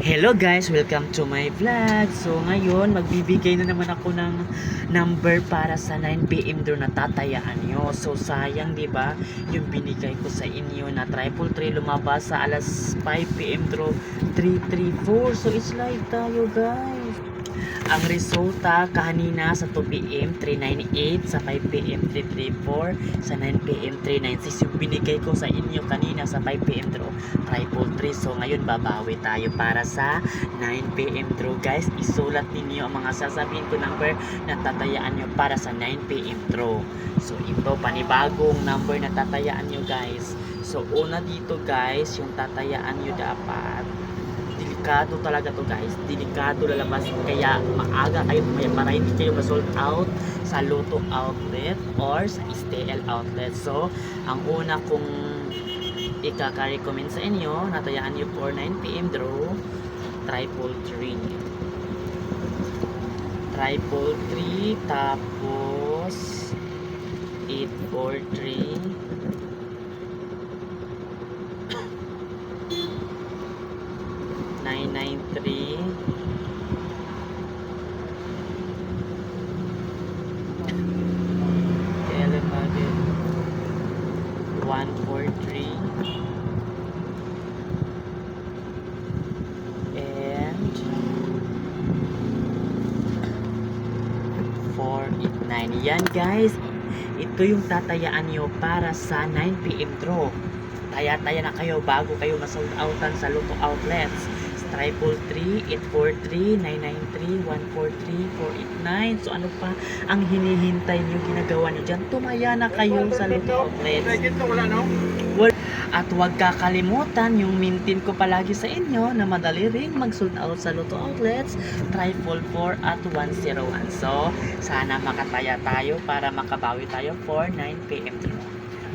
Hello guys! Welcome to my vlog. So ngayon, magbibigay na naman ako ng number para sa 9pm draw na tatayaan nyo. So sayang, 'di ba? Yung binigay ko sa inyo na 333 lumabas sa alas 5pm draw 334. So it's like tayo guys. Ang resulta kanina sa 2pm 398, sa 5pm 334, sa 9pm 396. Yung binigay ko sa inyo kanina sa 5pm draw 333. So ngayon babawi tayo para sa 9pm draw guys. Isulat ninyo ang mga sasabihin ko number na tatayaan nyo para sa 9pm draw. So ito panibagong number na tatayaan nyo guys. So una dito guys, yung tatayaan nyo dapat delikado talaga to guys, delikado lalabas, kaya maaga kayo tumaya para hindi kayo ma-sold out sa Lotto outlet or sa STL outlet. So ang una kong ikaka-recommend sa inyo, natayaan nyo for 9pm draw 333, tapos 843, 993, kailan natin 143, and 489. Yan guys, ito yung tatayaan nyo para sa 9pm draw. Taya-taya na kayo bago kayo ma-sold outan sa Lotto outlets. 333, 843, 993, 143, 489. So ano pa ang hinihintay nyo, ginagawa nyo dyan? Tumaya na kayo sa Lotto outlets. At huwag kakalimutan yung mintin ko palagi sa inyo na madali ring mag-sold out sa Lotto outlets 344 at 101. So sana makataya tayo para makabawi tayo for 9pm draw.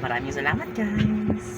Maraming salamat guys!